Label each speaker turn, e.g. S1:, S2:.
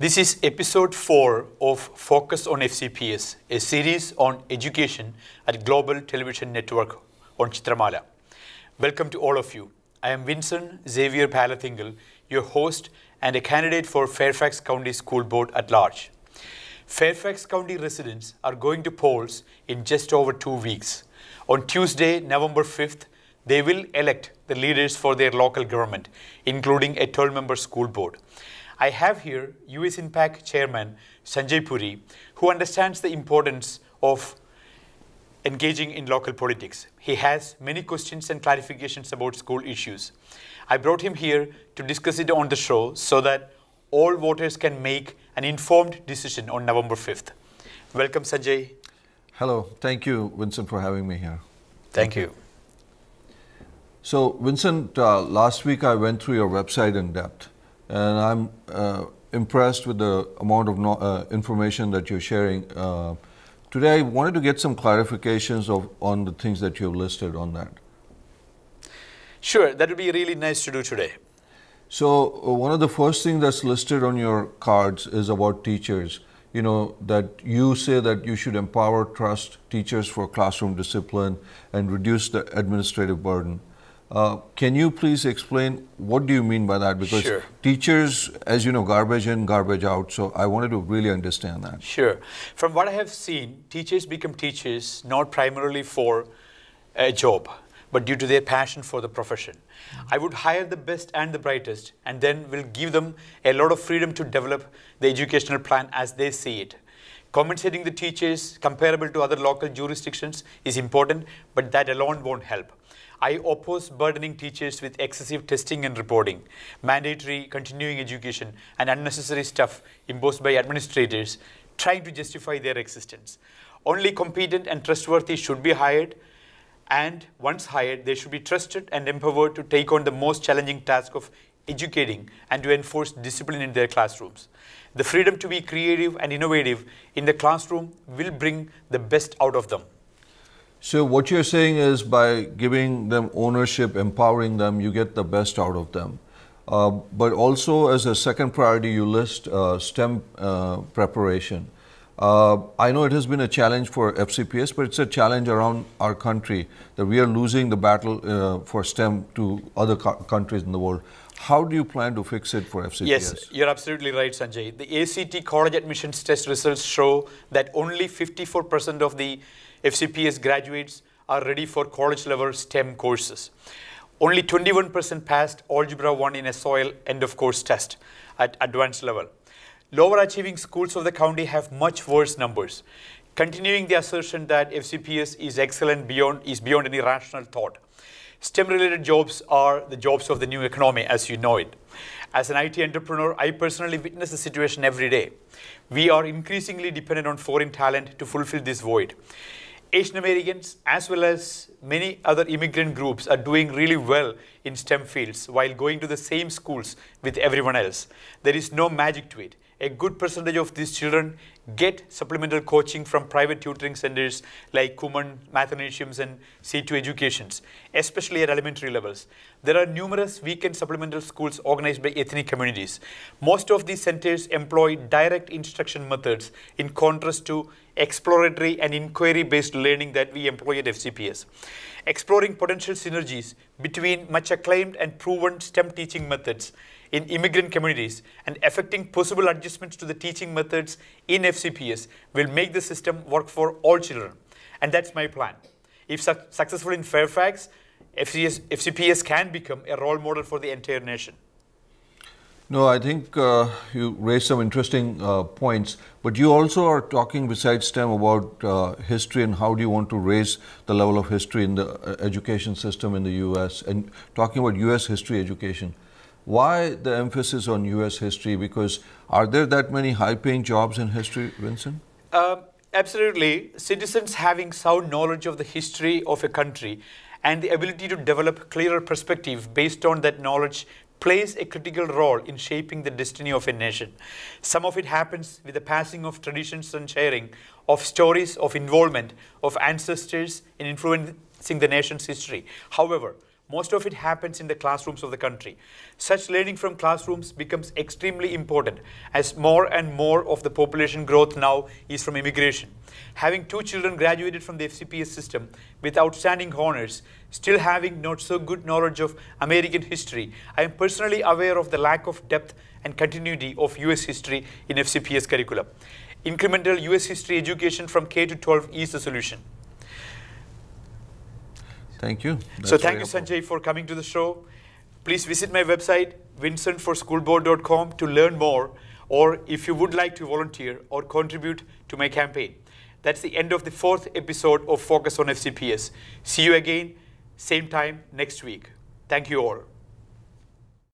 S1: This is episode 4 of Focus on FCPS, a series on education at Global Television Network on Chitramala. Welcome to all of you. I am Vincent Xavier Palathingal, your host and a candidate for Fairfax County School Board at large. Fairfax County residents are going to polls in just over 2 weeks. On Tuesday, November 5th, they will elect the leaders for their local government, including a 12-member school board. I have here US Impact Chairman Sanjay Puri, who understands the importance of engaging in local politics. He has many questions and clarifications about school issues. I brought him here to discuss it on the show so that all voters can make an informed decision on November 5th. Welcome, Sanjay.
S2: Hello. Thank you, Vincent, for having me here.
S1: Thank you.
S2: So, Vincent, last week I went through your website in depth, and I'm impressed with the amount of information that you're sharing. Today, I wanted to get some clarifications on the things that you've listed on that.
S1: Sure, that would be really nice to do today.
S2: So, one of the first things that's listed on your cards is about teachers. You know, that you say that you should empower, trust teachers for classroom discipline and reduce the administrative burden. Can you please explain what do you mean by that? Because
S1: Sure.
S2: Teachers, as you know, garbage in, garbage out. So I wanted to really understand that.
S1: Sure. From what I have seen, teachers become teachers not primarily for a job, but due to their passion for the profession. I would hire the best and the brightest, and then will give them a lot of freedom to develop the educational plan as they see it. Compensating the teachers comparable to other local jurisdictions is important, but that alone won't help. I oppose burdening teachers with excessive testing and reporting, mandatory continuing education, and unnecessary stuff imposed by administrators trying to justify their existence. Only competent and trustworthy should be hired, and once hired, they should be trusted and empowered to take on the most challenging task of educating and to enforce discipline in their classrooms. The freedom to be creative and innovative in the classroom will bring the best out of them.
S2: So what you're saying is by giving them ownership, empowering them, you get the best out of them. But also as a second priority, you list STEM preparation. I know it has been a challenge for FCPS, but it's a challenge around our country that we are losing the battle for STEM to other countries in the world. How do you plan to fix it for FCPS?
S1: Yes, you're absolutely right, Sanjay. The ACT college admissions test results show that only 54% of the FCPS graduates are ready for college-level STEM courses. Only 21% passed Algebra 1 in a SOIL end-of-course test at advanced level. Lower achieving schools of the county have much worse numbers, continuing the assertion that FCPS is excellent beyond any rational thought. STEM-related jobs are the jobs of the new economy, as you know it. As an IT entrepreneur, I personally witness the situation every day. We are increasingly dependent on foreign talent to fulfill this void. Asian Americans, as well as many other immigrant groups, are doing really well in STEM fields while going to the same schools with everyone else. There is no magic to it. A good percentage of these children get supplemental coaching from private tutoring centers like Kumon, Mathanasiums, and C2 Educations, especially at elementary levels. There are numerous weekend supplemental schools organized by ethnic communities. Most of these centers employ direct instruction methods in contrast to exploratory and inquiry-based learning that we employ at FCPS. Exploring potential synergies between much acclaimed and proven STEM teaching methods in immigrant communities and effecting possible adjustments to the teaching methods in FCPS will make the system work for all children. And that's my plan. If successful in Fairfax, FCPS can become a role model for the entire nation.
S2: No, I think you raised some interesting points, but you also are talking besides STEM about history and how do you want to raise the level of history in the education system in the US and talking about US history education. Why the emphasis on US history? Because are there that many high-paying jobs in history, Vincent?
S1: Absolutely. Citizens having sound knowledge of the history of a country and the ability to develop clearer perspective based on that knowledge plays a critical role in shaping the destiny of a nation. Some of it happens with the passing of traditions and sharing of stories of involvement of ancestors in influencing the nation's history. However, Most of it happens in the classrooms of the country. Such learning from classrooms becomes extremely important as more and more of the population growth now is from immigration. Having 2 children graduated from the FCPS system with outstanding honors, still having not so good knowledge of American history, I am personally aware of the lack of depth and continuity of US history in FCPS curriculum. Incremental US history education from K to 12 is the solution.
S2: Thank you.
S1: So thank you, Sanjay, for coming to the show. Please visit my website, vincentforschoolboard.com, to learn more, or if you would like to volunteer or contribute to my campaign. That's the end of the 4th episode of Focus on FCPS. See you again, same time next week. Thank you all.